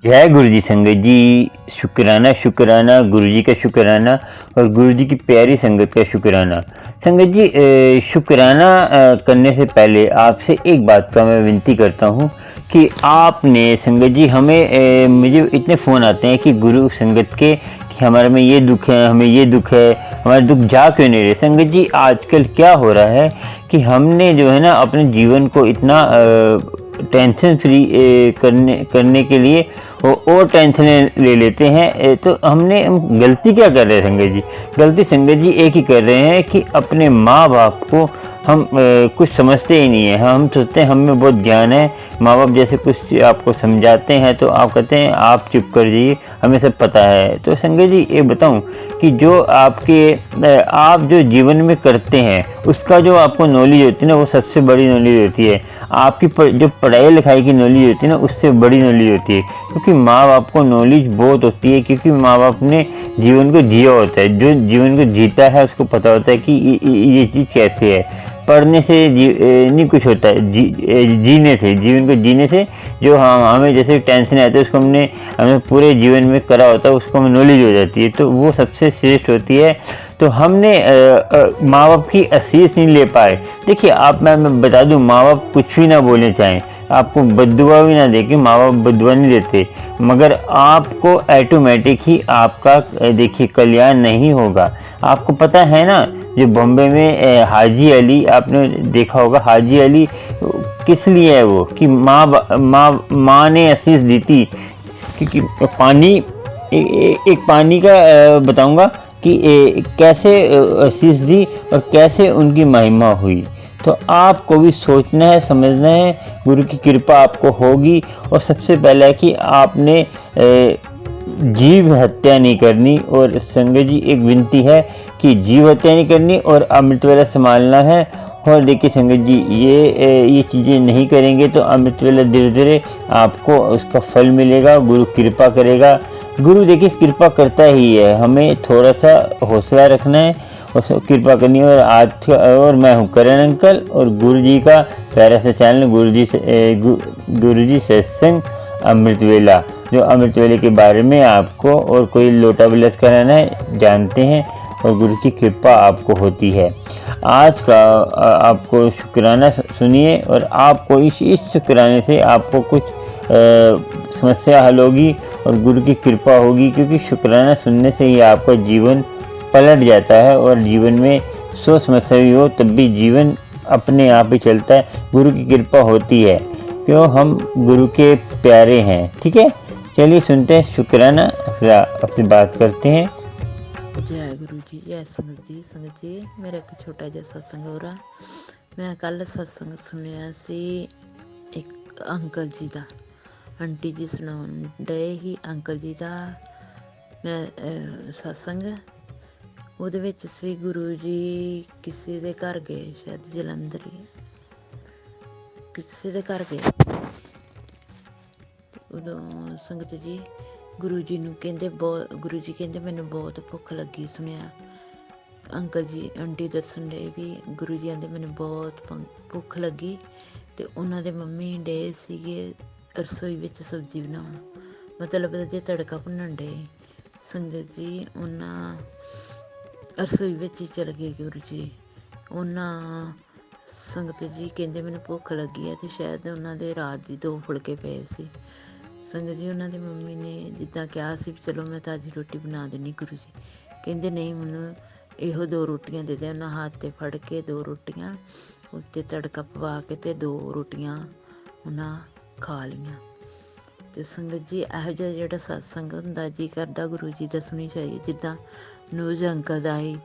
जय गुरु जी। संगत जी शुक्राना शुक्राना, गुरु जी का शुक्राना और गुरु जी की प्यारी संगत का शुक्राना। संगत जी शुक्राना करने से पहले आपसे एक बात का मैं विनती करता हूँ कि आपने संगत जी हमें मुझे इतने फ़ोन आते हैं कि गुरु संगत के कि हमारे में ये दुख है, हमें ये दुख है, हमारे दुख जा क्यों नहीं रहे। संगत जी आजकल क्या हो रहा है कि हमने जो है ना अपने जीवन को इतना टेंशन फ्री करने के लिए और टेंशनें ले लेते हैं। तो हम गलती क्या कर रहे हैं संगत जी? गलती संगत जी एक ही कर रहे हैं कि अपने माँ बाप को हम कुछ समझते ही नहीं है। हम सोचते हैं हम में बहुत ज्ञान है, माँ बाप जैसे कुछ आपको समझाते हैं तो आप कहते हैं आप चुप कर जाइए, हमें सब पता है। तो संगत जी ये बताऊं कि जो आप जो जीवन में करते हैं उसका जो आपको नॉलेज होती है ना, वो सबसे बड़ी नॉलेज होती है। आपकी जो पढ़ाई लिखाई की नॉलेज होती है ना, उससे बड़ी नॉलेज होती है, क्योंकि माँ बाप को नॉलेज बहुत होती है, क्योंकि माँ बाप ने जीवन को जिया होता है। जो जीवन को जीता है उसको पता होता है कि ये चीज़ कैसे है। पढ़ने से नहीं कुछ होता है, जीने से, जीवन को जीने से जो हमें जैसे टेंशन आती है उसको हमें पूरे जीवन में करा होता है, उसको हमें नॉलेज हो जाती है, तो वो सबसे श्रेष्ठ होती है। तो हमने माँ बाप की असीस नहीं ले पाए। देखिए मैं बता दूं, माँ बाप कुछ भी ना बोलने चाहें, आपको बद्दुआ भी ना दे के माँ बाप बद्दुआ नहीं देते, मगर आपको ऑटोमेटिक ही आपका देखिए कल्याण नहीं होगा। आपको पता है ना, जो बॉम्बे में हाजी अली, आपने देखा होगा हाजी अली किस लिए है वो, कि माँ ने आशीष दी थी। क्योंकि पानी एक पानी का बताऊंगा कि कैसे आशीष दी और कैसे उनकी महिमा हुई। तो आपको भी सोचना है, समझना है, गुरु की कृपा आपको होगी। और सबसे पहला है कि आपने जीव हत्या नहीं करनी। और संगत जी एक विनती है कि जीव हत्या नहीं करनी और अमृत वेला संभालना है। और देखिए संगत जी ये चीज़ें नहीं करेंगे तो अमृत वेला धीरे धीरे आपको उसका फल मिलेगा, गुरु कृपा करेगा। गुरु देखिए कृपा करता ही है, हमें थोड़ा सा हौसला रखना है और कृपा करनी है। और मैं हूँ करण अंकल और गुरु जी का प्यारा सा चैनल गुरु जी सत्संग अमृत वेला, जो अमृत वेले के बारे में आपको और कोई लोटा विलास कराना है जानते हैं, और गुरु की कृपा आपको होती है। आज का आपको शुक्राना सुनिए और आपको इस शुक्राने से आपको कुछ समस्या हल होगी और गुरु की कृपा होगी, क्योंकि शुक्राना सुनने से ही आपका जीवन पलट जाता है। और जीवन में 100 समस्या भी हो तब भी जीवन अपने आप ही चलता है, गुरु की कृपा होती है, क्यों हम गुरु के प्यारे हैं। ठीक है, चलिए सुनते हैं शुक्राना, फिर आपसे बात करते हैं। जय गुरु जी, जय संगत जी। संगत जी मेरा एक छोटा जिहा सत्संग हो रहा। मैं कल सत्संग सुनिया सी एक अंकल जी का, आंटी जी सुनाउण डए ही अंकल जी का मैं सत्संग। ਉਹਦੇ ਵਿੱਚ ਸੀ ਗੁਰੂ ਜੀ ਕਿਸੇ ਦੇ ਘਰ ਗਏ, ਸ਼ਾਇਦ ਜਲੰਧਰ ਹੀ ਕਿਸੇ ਦੇ ਘਰ ਗਏ। ਉਦੋਂ ਸੰਗਤ ਜੀ ਗੁਰੂ ਜੀ ਨੂੰ ਕਹਿੰਦੇ ਗੁਰੂ ਜੀ ਕਹਿੰਦੇ ਮੈਨੂੰ ਬਹੁਤ ਭੁੱਖ ਲੱਗੀ। ਸੁਣਿਆ ਅੰਕਲ ਜੀ ਆਂਟੀ ਦੱਸਣ ਡੇ ਵੀ ਗੁਰੂ ਜੀ ਕਹਿੰਦੇ ਮੈਨੂੰ ਬਹੁਤ ਭੁੱਖ ਲੱਗੀ, ਤੇ ਉਹਨਾਂ ਦੇ ਮੰਮੀ ਡੇ ਸੀਗੇ ਰਸੋਈ ਵਿੱਚ ਸਬਜ਼ੀ ਬਣਾਉਣ, ਮਤਲਬ ਜੇ ਤੜਕਾ ਭੁੰਨਣ ਡੇ। ਸੰਗਤ ਜੀ ਉਹਨਾਂ ਰਸੋਈ ਵਿੱਚ ਹੀ ਚਲ ਗਏ ਗੁਰੂ ਜੀ। ਉਹਨਾਂ ਸੰਗਤ ਜੀ ਕਹਿੰਦੇ ਮੈਨੂੰ ਭੁੱਖ ਲੱਗੀ ਹੈ, ਤੇ ਸ਼ਾਇਦ ਉਹਨਾਂ ਦੇ ਰਾਤ ਦੀ 2 ਫੁਲਕੇ ਪਏ ਸੀ। ਸੰਗਤ ਜੀ ਉਹਨਾਂ ਦੀ ਮੰਮੀ ਨੇ ਜਿੱਦਾਂ ਕਿਹਾ ਸੀ ਵੀ ਚਲੋ ਮੈਂ ਤਾਜ਼ੀ ਰੋਟੀ ਬਣਾ ਦਿੰਦੀ। ਗੁਰੂ ਜੀ ਕਹਿੰਦੇ ਨਹੀਂ, ਮੈਨੂੰ ਇਹੋ 2 ਰੋਟੀਆਂ ਦੇ ਦੇ। ਉਹਨਾਂ ਹੱਥ 'ਤੇ ਫੜ ਕੇ 2 ਰੋਟੀਆਂ ਉੱਤੇ ਤੜਕਾ ਪਵਾ ਕੇ ਤੇ 2 ਰੋਟੀਆਂ ਉਹਨਾਂ ਖਾ ਲਈਆਂ। ਤੇ ਸੰਗਤ ਜੀ ਇਹੋ ਜਿਹਾ ਜਿਹੜਾ ਸਤਸੰਗ ਹੁੰਦਾ, ਜੀ ਕਰਦਾ ਗੁਰੂ ਜੀ ਦਾ ਸੁਣੀ ਚਾਹੀਏ। ਜਿੱਦਾਂ ਨੂਜ ਅੰਕਲ ਦਾ ਸੀ,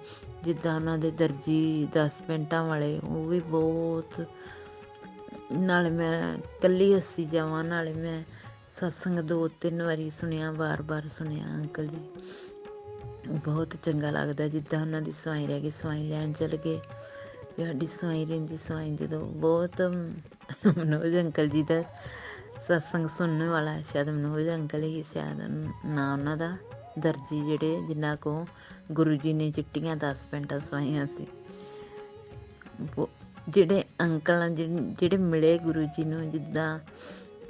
ਜਿੱਦਾਂ ਉਹਨਾਂ ਦੇ ਦਰਜੀ 10 ਮਿੰਟਾਂ ਵਾਲੇ, ਉਹ ਵੀ ਬਹੁਤ, ਨਾਲੇ ਮੈਂ ਇਕੱਲੀ ਹੱਸੀ ਜਾਵਾਂ, ਨਾਲੇ ਮੈਂ ਸਤਸੰਗ 2-3 ਵਾਰੀ ਸੁਣਿਆ, ਵਾਰ ਸੁਣਿਆ। ਅੰਕਲ ਜੀ ਬਹੁਤ ਚੰਗਾ ਲੱਗਦਾ। ਜਿੱਦਾਂ ਉਹਨਾਂ ਦੀ ਸਵਾਈ ਰਹਿ ਗਈ, ਸਵਾਈ ਲੈਣ ਚਲ ਗਏ, ਵੀ ਸਾਡੀ ਸਵਾਈ ਰਹਿੰਦੀ। ਸਵਾਈ ਜਦੋਂ ਬਹੁਤ ਮਨੋਜ ਅੰਕਲ ਜੀ ਦਾ ਸਤਸੰਗ ਸੁਣਨ ਵਾਲਾ, ਸ਼ਾਇਦ ਮਨੋਜ ਅੰਕਲ ਹੀ ਸ਼ਾਇਦ ਨਾਂ ਉਹਨਾਂ ਦਾ, ਦਰਜੀ ਜਿਹੜੇ ਜਿਨ੍ਹਾਂ ਕੋਲ ਗੁਰੂ ਜੀ ਨੇ ਚਿੱਟੀਆਂ 10 ਪੈਂਟਾਂ ਸਵਾਈਆਂ ਸੀ। ਜਿਹੜੇ ਅੰਕਲ ਜਿਹੜੇ ਮਿਲੇ ਗੁਰੂ ਜੀ ਨੂੰ, ਜਿੱਦਾਂ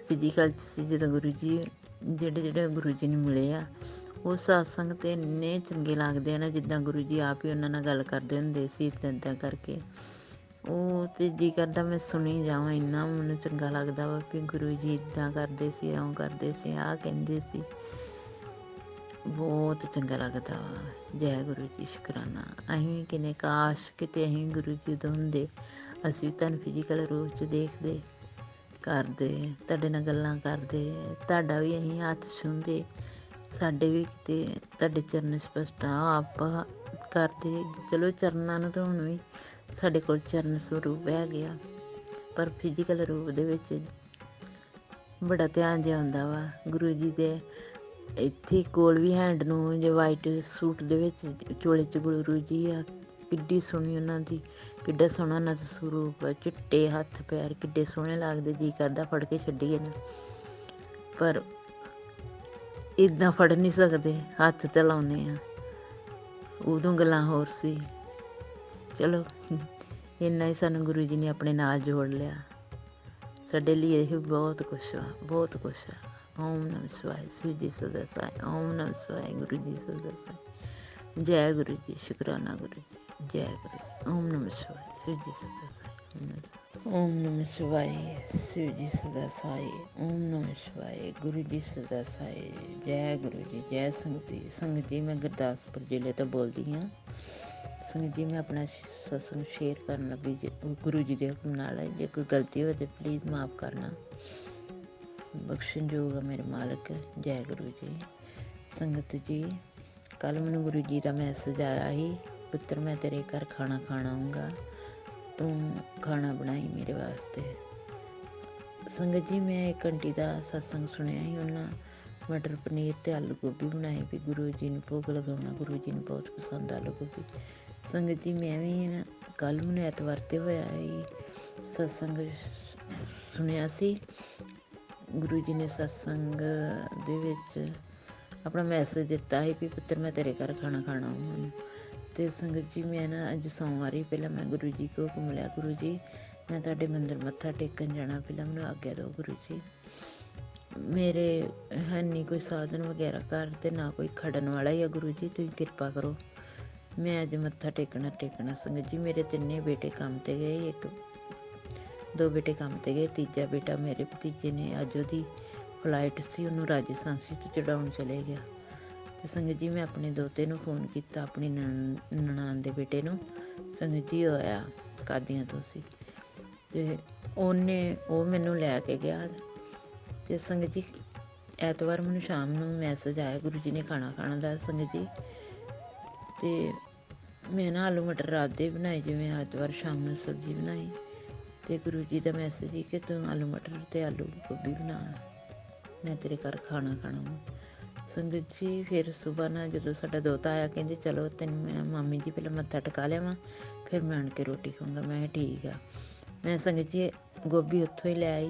ਫਿਜ਼ੀਕਲ 'ਚ ਸੀ ਜਦੋਂ ਗੁਰੂ ਜੀ, ਜਿਹੜੇ ਗੁਰੂ ਜੀ ਨੂੰ ਮਿਲੇ ਆ ਉਹ ਸਤਸੰਗ ਤੇ ਇੰਨੇ ਚੰਗੇ ਲੱਗਦੇ ਆ ਨਾ, ਜਿੱਦਾਂ ਗੁਰੂ ਜੀ ਆਪ ਹੀ ਉਹਨਾਂ ਨਾਲ ਗੱਲ ਕਰਦੇ ਹੁੰਦੇ ਸੀ, ਇੱਦਾਂ ਕਰਕੇ ਉਹ ਤੇ ਜੀ ਕਰਦਾ ਮੈਂ ਸੁਣੀ ਜਾਵਾਂ। ਇੰਨਾ ਮੈਨੂੰ ਚੰਗਾ ਲੱਗਦਾ ਵਾ ਵੀ ਗੁਰੂ ਜੀ ਇੱਦਾਂ ਕਰਦੇ ਸੀ, ਇਉਂ ਕਰਦੇ ਸੀ, ਆਹ ਕਹਿੰਦੇ ਸੀ। ਬਹੁਤ ਚੰਗਾ ਲੱਗਦਾ ਵਾ। ਜੈ ਗੁਰੂ ਜੀ, ਸ਼ੁਕਰਾਨਾ। ਅਸੀਂ ਵੀ ਕਿਨੇ ਕਾਸ਼ ਕਿਤੇ ਅਸੀਂ ਗੁਰੂ ਜੀ ਉਦੋਂ ਹੁੰਦੇ, ਅਸੀਂ ਵੀ ਤੁਹਾਨੂੰ ਫਿਜ਼ੀਕਲ ਰੂਪ 'ਚ ਦੇਖਦੇ, ਕਰਦੇ, ਤੁਹਾਡੇ ਨਾਲ ਗੱਲਾਂ ਕਰਦੇ, ਤੁਹਾਡਾ ਵੀ ਅਸੀਂ ਹੱਥ ਛੂਹਦੇ, ਸਾਡੇ ਵੀ ਕਿਤੇ ਤੁਹਾਡੇ ਚਰਨ ਸਪਸ਼ਟ ਆਪਾਂ ਕਰਦੇ। ਚਲੋ ਚਰਨਾਂ ਨੂੰ ਤਾਂ ਹੁਣ ਵੀ ਸਾਡੇ ਕੋਲ ਚਰਨ ਸਰੂਪ ਹੈਗੇ ਆ, ਪਰ ਫਿਜ਼ੀਕਲ ਰੂਪ ਦੇ ਵਿੱਚ ਬੜਾ ਧਿਆਨ ਜਿਹਾ ਆਉਂਦਾ ਵਾ ਗੁਰੂ ਜੀ ਦੇ। ਇੱਥੇ ਕੋਲ ਵੀ ਹੈਂਡ ਨੂੰ ਜੇ ਵਾਈਟ ਸੂਟ ਦੇ ਵਿੱਚ ਚੋਲੇ 'ਚ ਗੁਰੂ ਜੀ ਆ, ਕਿੱਡੀ ਸੋਹਣੀ ਉਹਨਾਂ ਦੀ, ਕਿੱਡਾ ਸੋਹਣਾ ਉਹਨਾਂ ਦਾ ਸਰੂਪ ਆ, ਚਿੱਟੇ ਹੱਥ ਪੈਰ ਕਿੱਡੇ ਸੋਹਣੇ ਲੱਗਦੇ, ਜੀ ਕਰਦਾ ਫੜ ਕੇ ਛੱਡੀਏ ਨਾ, ਪਰ ਇੱਦਾਂ ਫੜ ਨਹੀਂ ਸਕਦੇ, ਹੱਥ ਤੇ ਲਾਉਂਦੇ ਆ। ਉਦੋਂ ਗੱਲਾਂ ਹੋਰ ਸੀ। ਚਲੋ ਇੰਨਾ ਹੀ ਸਾਨੂੰ ਗੁਰੂ ਜੀ ਨੇ ਆਪਣੇ ਨਾਲ ਜੋੜ ਲਿਆ। ਸਾਡੇ ਲਈ ਇਹ ਬਹੁਤ ਕੁਛ ਆ, ਬਹੁਤ ਕੁਛ ਆ। ਓਮ ਨਮः ਸ਼ਿਵਾय, शिव जी सदा साई। ओम नमः शिवाय, गुरु जी सदा साई। जय गुरु जी, शुक्राना गुरु जी, जय गुरु जी। ओम नमः शिवाय, शिव जी सदा साई। ओम नमः शिवाय, शिव जी सदा साई। ओम नमः शिवाय, गुरु जी सदा साई। जय गुरु जी, जय संगत जी। संगत जी मैं गुरदासपुर जिले तो बोलती हाँ। संगत जी मैं अपना सत्संग शेयर करन लगी गुरु जी के हुक्म नाल। जे कोई गलती हो तो प्लीज़ माफ़ करना, बख्शणयोग है मेरे मालिक। जय गुरु जी। संगत जी कल मैनू गुरु जी का मैसेज आया ही, पुत्र मैं तेरे घर खाना खाना आऊँगा, तू खाना बनाई मेरे वास्ते। संगत जी मैं एक आंटी का सत्संग सुनिया ही, उन्होंने मटर पनीर ते आलू गोभी बनाई भी गुरु जी ने भोग लगाना। गुरु जी ने बहुत पसंद आलू गोभी। संगत जी मैं भी कल मैनू ऐतवार ते होया ही सत्संग सुनिया सी। गुरु जी ने सत्संग दे विच अपना मैसेज दिता है भी पुत्र मैं तेरे घर खाना खाना हूँ। तो संगत जी मैं ना अज सोमवार ही पहले मैं गुरु जी को हुक्म लिया, गुरु जी मैं तुहाडे मंदिर मत्था टेकन जाना, पहले मैनूं आग्या दो गुरु जी। मेरे है नहीं कोई साधन वगैरह घर ते ना कोई खड़न वाला ही है, गुरु जी तुसीं कृपा करो मैं अज मत्था टेकना। संगत जी मेरे तिन्ने बेटे काम ते गए, एक दो बेटे काम ते गए, तीजा बेटा मेरे भतीजे ने अज उहदी फ्लाइट सी, उन्होंने राजस्थान सीट चढ़ाउण चले गया। तो संगत जी मैं अपने दोते नूं फोन किया, अपनी ननान दे बेटे नूं। संगत जी होया कादियां तो सी, ते ओने वो मैनूं लै के गया। ते संगत जी ऐतवार मैनूं शाम नूं मैसेज आया गुरु जी ने खाना खाना दा। संगत जी ते मैं ना आलू मटर रात दे बनाए, जिवें ऐतवार शाम नूं सब्जी बनाई, तो गुरु जी का मैसेज ही कि तू आलू मटर ते आलू गोभी बना, मैं तेरे घर खाना खाना हूँ। संगत जी फिर सुबह ना जो साडा दोता आया, कहते चलो तेन मैं मामी जी पहले मत्था टिका लिया, फिर मैं आन के रोटी खाऊंगा। मैं ठीक है। मैं संगत जी गोभी उत्थों ही ले आई,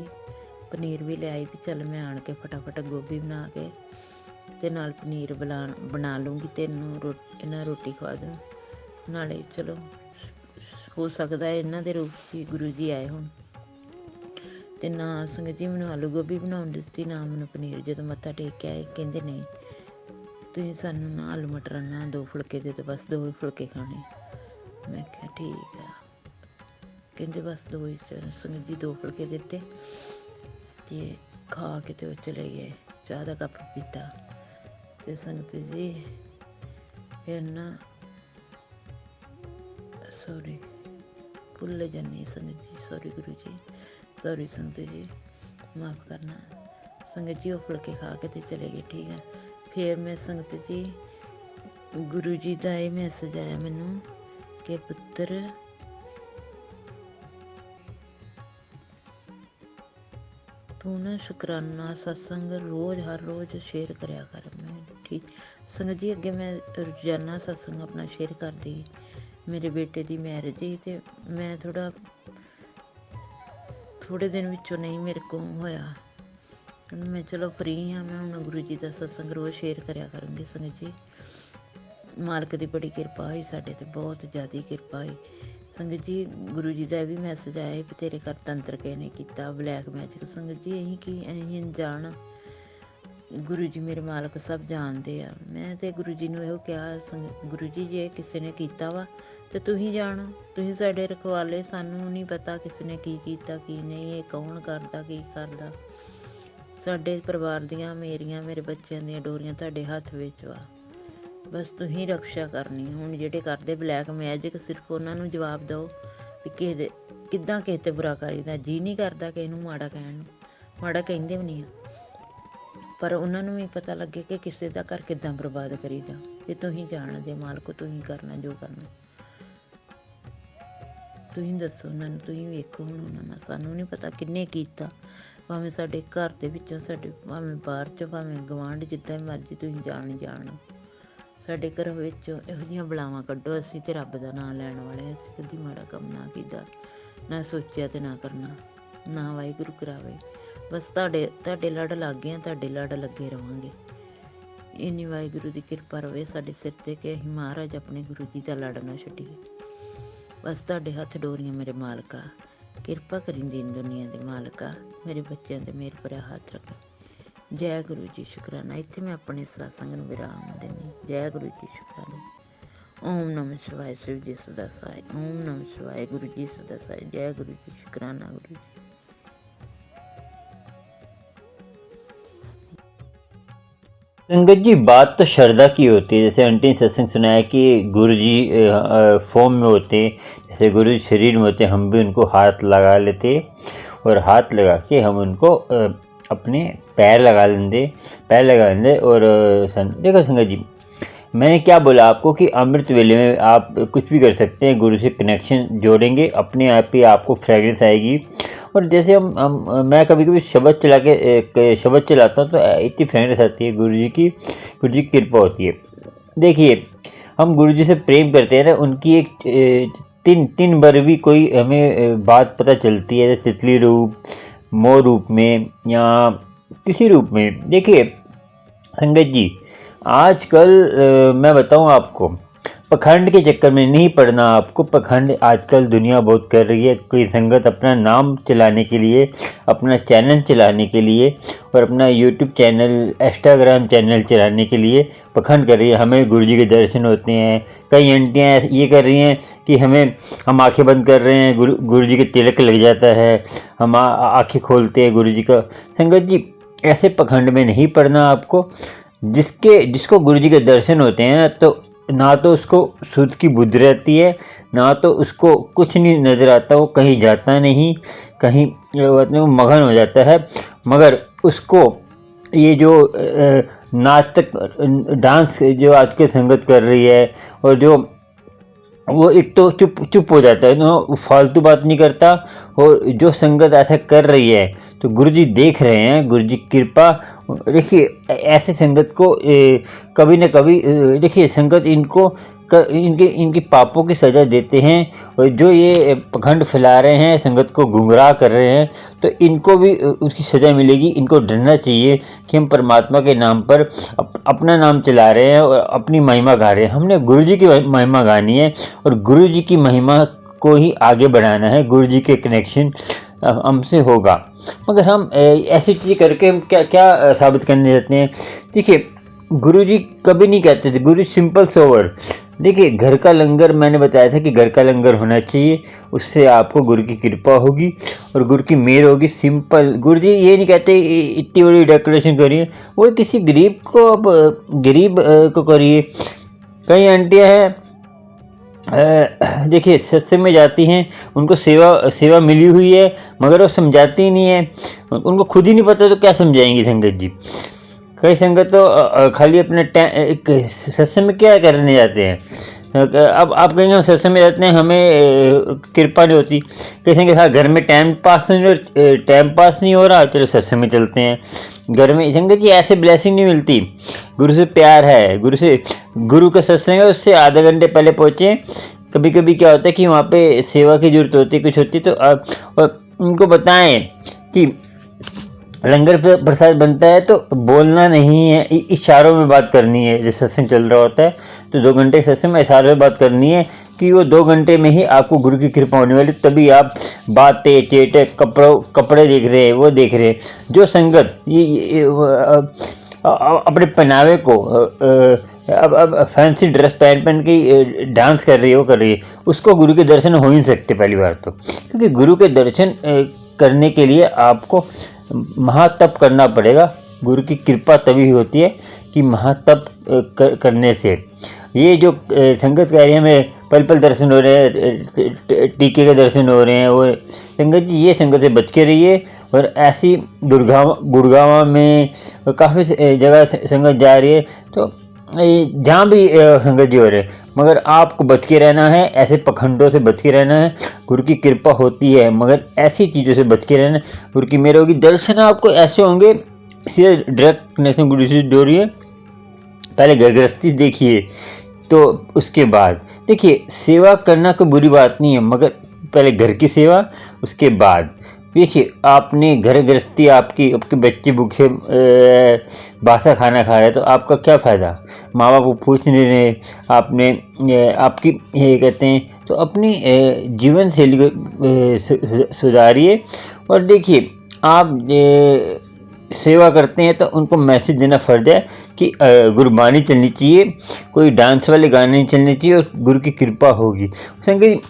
पनीर भी ले आई भी चल मैं आन के फटाफट गोभी बना के ते नाल पनीर बना लूँगी, तेनों इन्हां रोटी खवा दूँ नाले। चलो हो सकता है इन्हां दे रूप च गुरु जी आए हुण। ते ना संगत जी मैनूं आलू गोभी बनाउण दित्ती, ना मैनूं पनीर। जदों मत्था टेक के आए कहंदे नहीं तुसीं सानूं ना आलू मटर ना 2 फुलके दे दो, बस 2 ही फुलके खाने। मैं कहा ठीक है। कहंदे बस 2 ही। संगत जी 2 फुलके दिते ते खा के ते चले गए, चाह दा कप पीता। ते संगत जी फिर ना सॉरी भुल जानी संगत जी, सॉरी गुरु जी, सॉरी संगत जी माफ़ करना। संगत जी वो फुलके खा के ते चले गए, ठीक है। फिर मैं संगत जी गुरु जी का ये मैसेज आया मैनू कि पुत्र तू ना शुकराना सत्संग रोज़ हर रोज़ शेयर कराया कर। मैं ठीक संगत जी अगे मैं रोजाना सत्संग अपना शेयर करती। मेरे बेटे की मैरिज ही तो मैं थोड़े दिन विचों नहीं मेरे को होया, मैं चलो फ्री हाँ, मैं हुण गुरु जी का सत्संग रोज़ शेयर कराया करूँगी। संगत जी मालक की बड़ी किरपा हुई साडे ते, बहुत ज़्यादा किरपा हुई। संगत जी गुरु जी का भी मैसेज आया भी तेरे घर तंत्र किसे ने किया, ब्लैक मैजिक। संगत जी अहीं की अहीं अनजान ਗੁਰੂ ਜੀ ਮੇਰੇ ਮਾਲਕ ਸਭ ਜਾਣਦੇ ਆ। ਮੈਂ ਤੇ ਗੁਰੂ ਜੀ ਨੂੰ ਇਹੋ ਕਿਹਾ, ਗੁਰੂ ਜੀ ਜੇ ਕਿਸੇ ਨੇ ਕੀਤਾ ਵਾ ਤੇ ਤੁਸੀਂ ਜਾਣੋ, ਤੁਸੀਂ ਸਾਡੇ ਰਖਵਾਲੇ, ਸਾਨੂੰ ਨਹੀਂ ਪਤਾ ਕਿਸੇ ਨੇ ਕੀ ਕੀਤਾ ਕੀ ਨਹੀਂ, ਇਹ ਕੌਣ ਕਰਦਾ ਕੀ ਕਰਦਾ। ਸਾਡੇ ਪਰਿਵਾਰ ਦੀਆਂ, ਮੇਰੀਆਂ, ਮੇਰੇ ਬੱਚਿਆਂ ਦੀਆਂ ਡੋਰੀਆਂ ਤੁਹਾਡੇ ਹੱਥ ਵਿੱਚ ਵਾ, ਬਸ ਤੁਸੀਂ ਰਕਸ਼ਾ ਕਰਨੀ। ਹੁਣ ਜਿਹੜੇ ਕਰਦੇ ਬਲੈਕ ਮੈਜਿਕ, ਸਿਰਫ ਉਹਨਾਂ ਨੂੰ ਜਵਾਬ ਦਿਓ ਵੀ ਕਿਸੇ ਦੇ ਕਿੱਦਾਂ ਕਿਸੇ 'ਤੇ ਬੁਰਾ ਕਰੀਦਾ। ਜੀ ਨਹੀਂ ਕਰਦਾ ਕਿਸੇ ਨੂੰ ਮਾੜਾ ਕਹਿਣ ਨੂੰ, ਮਾੜਾ ਕਹਿੰਦੇ ਵੀ ਨਹੀਂ ਆ, ਪਰ ਉਹਨਾਂ ਨੂੰ ਵੀ ਪਤਾ ਲੱਗੇ ਕਿ ਕਿਸੇ ਦਾ ਘਰ ਕਿੱਦਾਂ ਬਰਬਾਦ ਕਰੀਦਾ। ਇਹ ਤੁਸੀਂ ਜਾਣਦੇ ਮਾਲਕੋ, ਤੁਸੀਂ ਕਰਨਾ ਜੋ ਕਰਨਾ, ਤੁਸੀਂ ਦੱਸੋ ਉਹਨਾਂ ਨੂੰ, ਤੁਸੀਂ ਵੇਖੋ ਹੁਣ ਉਹਨਾਂ ਨਾਲ। ਸਾਨੂੰ ਨਹੀਂ ਪਤਾ ਕਿੰਨੇ ਕੀਤਾ, ਭਾਵੇਂ ਸਾਡੇ ਘਰ ਦੇ ਵਿੱਚੋਂ, ਸਾਡੇ ਭਾਵੇਂ ਬਾਹਰ 'ਚੋਂ, ਭਾਵੇਂ ਗਵਾਂਢ, ਜਿੱਦਾਂ ਮਰਜ਼ੀ ਤੁਸੀਂ ਜਾਣੋ। ਸਾਡੇ ਘਰ ਵਿੱਚੋਂ ਇਹੋ ਜਿਹੀਆਂ ਬਲਾਵਾਂ ਕੱਢੋ। ਅਸੀਂ ਤੇ ਰੱਬ ਦਾ ਨਾਂ ਲੈਣ ਵਾਲੇ, ਅਸੀਂ ਕਦੀ ਮਾੜਾ ਕੰਮ ਨਾ ਕੀਤਾ, ਨਾ ਸੋਚਿਆ ਤੇ ਨਾ ਕਰਨਾ, ਨਾ ਵਾਹਿਗੁਰੂ ਕਰਾਵੇ। ਬਸ ਤੁਹਾਡੇ ਲੜ ਲੱਗ ਗਏ, ਤੁਹਾਡੇ ਲੜ ਲੱਗੇ ਰਹਾਂਗੇ। ਇੰਨੀ ਵਾਹਿਗੁਰੂ ਦੀ ਕਿਰਪਾ ਰਵੇ ਸਾਡੇ ਸਿਰ 'ਤੇ ਕਿ ਅਸੀਂ ਮਹਾਰਾਜ ਆਪਣੇ ਗੁਰੂ ਜੀ ਦਾ ਲੜ ਨਾ ਛੱਡੀਏ। ਬਸ ਤੁਹਾਡੇ ਹੱਥ ਡੋਰੀਆਂ ਮੇਰੇ ਮਾਲਕਾ, ਕਿਰਪਾ ਕਰੀ ਦੀਨ ਦੁਨੀਆ ਦੇ ਮਾਲਕਾ, ਮੇਰੇ ਬੱਚਿਆਂ ਦੇ ਮੇਰ ਭਰਿਆ ਹੱਥ ਰੱਖੇ। ਜੈ ਗੁਰੂ ਜੀ, ਸ਼ੁਕਰਾਨਾ। ਇੱਥੇ ਮੈਂ ਆਪਣੇ ਸਤਸੰਗ ਨੂੰ ਵਿਰਾਮ ਦਿੰਦੀ। ਜੈ ਗੁਰੂ ਜੀ, ਸ਼ੁਕਰਾਨਾ। ਓਮ ਨਮः शिवाय, शिव जी सदा सहाय। ओम नमः शिवाय, गुरु जी सदा सहाय। जय गुरु जी, शुकराना गुरु जी। संगत जी, बात तो श्रद्धा की होती है। जैसे आंटी ने सत्संग सुनाया कि गुरु जी फॉर्म में होते, जैसे गुरु जी शरीर में होते, हम भी उनको हाथ लगा लेते और हाथ लगा के हम उनको अपने पैर लगा लेंगे। और देखो संगत जी, मैंने क्या बोला आपको कि अमृत वेले में आप कुछ भी कर सकते हैं। गुरु से कनेक्शन जोड़ेंगे, अपने आप ही आपको फ्रेगरेंस आएगी। और जैसे मैं कभी कभी शब्द चलाता हूँ तो इतनी फ्रेगरेंस आती है गुरु जी की कृपा होती है। देखिए, हम गुरु जी से प्रेम करते हैं ना, उनकी एक तीन बार भी कोई हमें बात पता चलती है, तितली रूप, मोर रूप में या किसी रूप में। देखिए संगत जी, आजकल मैं बताऊं आपको, पखंड के चक्कर में नहीं पड़ना आपको। पखंड आजकल दुनिया बहुत कर रही है। कोई संगत अपना नाम चलाने के लिए, अपना चैनल चलाने के लिए और अपना यूट्यूब चैनल, इंस्टाग्राम चैनल चलाने के लिए पखंड कर रही है। हमें गुरु जी के दर्शन होते हैं। कई आंटियाँ ये कर रही हैं कि हम आंखें बंद कर रहे हैं, गुरु जी के तिलक लग जाता है, हम आँखें खोलते हैं गुरु जी का। संगत जी, ऐसे पखंड में नहीं पड़ना आपको। जिसको गुरु जी के दर्शन होते हैं ना तो उसको सुध की बुद्धि रहती है, ना तो उसको कुछ नहीं नज़र आता, वो कहीं जाता नहीं, कहीं वो मगन हो जाता है। मगर उसको ये जो नाटक डांस जो आजकल संगत कर रही है, और जो वो एक तो चुप हो जाता है, तो फालतू बात नहीं करता। और जो संगत ऐसा कर रही है तो गुरु जी देख रहे हैं, गुरु जी कृपा। देखिए, ऐसे संगत को कभी न कभी देखिए, संगत इनके पापों की सज़ा देते हैं। और जो ये पखंड फैला रहे हैं, संगत को गुमराह कर रहे हैं, तो इनको भी उसकी सज़ा मिलेगी। इनको डरना चाहिए कि हम परमात्मा के नाम पर अपना नाम चला रहे हैं और अपनी महिमा गा रहे हैं। हमने गुरु जी की महिमा गानी है और गुरु जी की महिमा को ही आगे बढ़ाना है। गुरु जी के कनेक्शन हमसे होगा। मगर हम ऐसी चीज़ करके हम क्या साबित करने जाते हैं। देखिए, गुरु जी कभी नहीं कहते थे, गुरु सिंपल सोवर। देखिए, घर का लंगर, मैंने बताया था कि घर का लंगर होना चाहिए, उससे आपको गुरु की कृपा होगी और गुरु की मेहर होगी। सिंपल। गुरु जी ये नहीं कहते इतनी बड़ी डेकोरेशन करिए, वो किसी गरीब को करिए। कई आंटियाँ हैं, देखिए, सत्संग में जाती हैं, उनको सेवा मिली हुई है, मगर वो समझाती ही नहीं है। उनको खुद ही नहीं पता तो क्या समझाएंगी संगत जी। कई संगत तो खाली अपने सत्संग में क्या करने जाते हैं। अब आप कहेंगे हम सत्संग में जाते हैं, हमें कृपा नहीं होती। कई संगत हाँ, घर में टाइम पास नहीं हो रहा, चलो सत्संग में चलते हैं। घर में संगत जी ऐसे ब्लेसिंग नहीं मिलती। गुरु से प्यार है, गुरु का सत्संग है, उससे आधे घंटे पहले पहुँचे। कभी कभी क्या होता है कि वहाँ पे सेवा की जरूरत होती है, कुछ होती है, तो और उनको बताएं कि लंगर प्रसाद बनता है तो बोलना नहीं है, इशारों में बात करनी है। जैसे सत्संग चल रहा होता है तो 2 घंटे सत्संग में इशारों में बात करनी है कि वो 2 घंटे में ही आपको गुरु की कृपा होने वाली। तभी आप बातें, चेटे, कपड़े देख रहे हैं, वो देख रहे हैं। जो संगत अपने पहनावे को अब फैंसी ड्रेस पहन के डांस कर रही है, वो कर रही है, उसको गुरु के दर्शन हो ही नहीं सकते पहली बार तो। क्योंकि गुरु के दर्शन करने के लिए आपको महातप करना पड़ेगा। गुरु की कृपा तभी होती है कि महातप करने से। ये जो संगत कार्य में पल पल दर्शन हो रहे हैं, टीके के दर्शन हो रहे हैं, वो संगत जी ये संगत से बच के रहिए। और ऐसी गुड़गांव में काफ़ी जगह संगत जा रही है, तो जहाँ भी संगत जी हो रहे हैं, मगर आपको बच के रहना है, ऐसे पखंडों से बच के रहना है। गुरु की कृपा होती है, मगर ऐसी चीज़ों से बच के रहना है। गुरु की मेहर होगी, दर्शन आपको ऐसे होंगे, सीधे डायरेक्ट कनेक्शन गुरु से जोड़िए। पहले घर गृहस्थी देखिए, तो उसके बाद देखिए सेवा करना कोई बुरी बात नहीं है, मगर पहले घर की सेवा, उसके बाद देखिए आपने घर गृहस्थी, आपके बच्चे भूखे बासा खाना खा रहे तो आपका क्या फ़ायदा। माँ बाप को पूछ नहीं रहे, आपने आपकी ये कहते हैं, तो अपनी जीवन शैली को सुधारिए। और देखिए आप सेवा करते हैं तो उनको मैसेज देना फ़र्ज है कि गुरबानी चलनी चाहिए, कोई डांस वाले गाने नहीं चलने चाहिए, और गुरु की कृपा होगी। संगत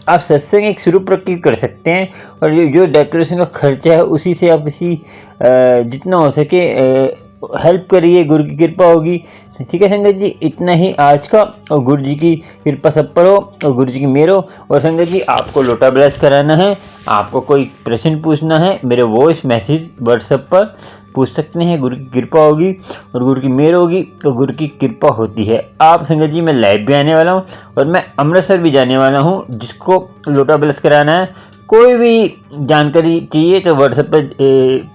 आप सत्संग एक शुरू प्रक्रिया कर सकते हैं, और जो डेकोरेशन का खर्चा है उसी से आप किसी जितना हो सके हेल्प करिए, गुरु की कृपा होगी। ठीक है संगत जी, इतना ही आज का। और गुरु जी की कृपा सब पर हो, और गुरु जी की मेहर हो। और संगत जी आपको लोटा ब्लेस कराना है, आपको कोई प्रश्न पूछना है, मेरे वॉइस मैसेज व्हाट्सएप पर पूछ सकते हैं। गुरु की कृपा होगी और गुरु की मेहर होगी, तो गुरु की कृपा होती है। आप संगत जी मैं लाइव भी आने वाला हूँ, और मैं अमृतसर भी जाने वाला हूँ। जिसको लोटा ब्लेस कराना है, कोई भी जानकारी चाहिए तो व्हाट्सएप पर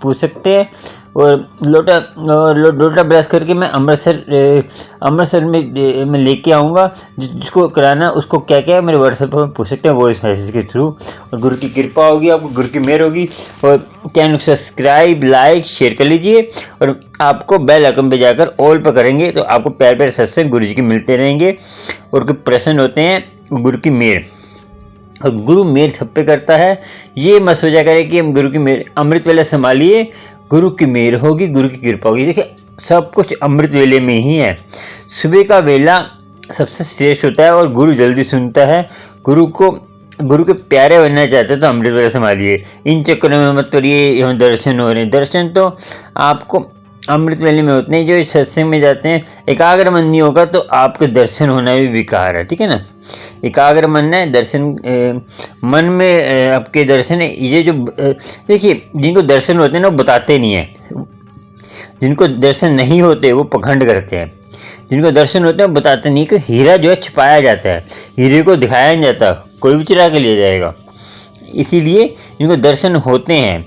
पूछ सकते हैं। और लोटा ब्रश करके मैं अमृतसर में मैं लेके आऊँगा। जिसको कराना उसको क्या क्या है मेरे व्हाट्सएप पर पूछ सकते हैं, वॉइस मैसेज के थ्रू। और गुरु की कृपा होगी, आपको गुरु की मेहर होगी। और चैनल को सब्सक्राइब, लाइक, शेयर कर लीजिए, और आपको बेल आइकन पे जाकर ऑल पर करेंगे तो आपको प्यार प्यार सत्संग गुरु जी के मिलते रहेंगे। और कोई प्रश्न होते हैं, गुरु की मेहर, और गुरु मेहर सब पे करता है। ये मत सोचा करें कि हम गुरु की मेहर, अमृत वेला संभालिए, गुरु की मेहर होगी, गुरु की कृपा होगी। देखिए सब कुछ अमृत वेले में ही है। सुबह का वेला सबसे श्रेष्ठ होता है, और गुरु जल्दी सुनता है। गुरु के प्यारे बनना चाहते हैं तो अमृत वेला संभालिए। इन चक्करों में मत पड़िए, हम दर्शन हो रहे हैं। दर्शन तो आपको अमृत वेले में होते हैं। जो सत्संग में जाते हैं, एकाग्र मन नहीं होगा तो आपके दर्शन होना भी बेकार है। ठीक है ना, एकाग्र मन है, दर्शन मन में आपके दर्शन है। ये जो देखिए जिनको दर्शन होते हैं ना वो बताते नहीं है, जिनको दर्शन नहीं होते वो पखंड करते हैं। जिनको दर्शन होते हैं वो बताते नहीं, कि हीरा जो है छिपाया जाता है, हीरे को दिखाया नहीं जाता, कोई भी चुरा के ले जाएगा। इसीलिए जिनको दर्शन होते हैं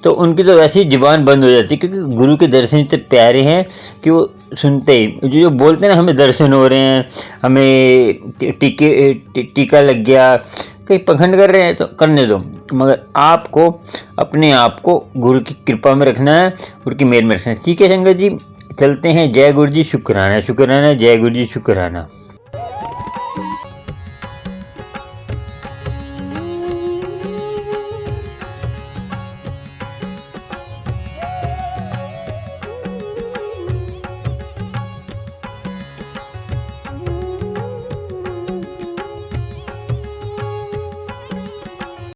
तो उनकी तो वैसे ही जुबान बंद हो जाती है, क्योंकि गुरु के दर्शन इतने प्यारे हैं कि वो सुनते ही जो बोलते हैं ना, हमें दर्शन हो रहे हैं, हमें टीका लग गया, कहीं पखंड कर रहे हैं तो करने दो, मगर आपको अपने आप को गुरु की कृपा में रखना है, गुरु की मेहर में रखना है। ठीक है संगत जी, चलते हैं। जय गुरु जी, शुक्राना शुक्राना, जय गुरु जी शुक्राना।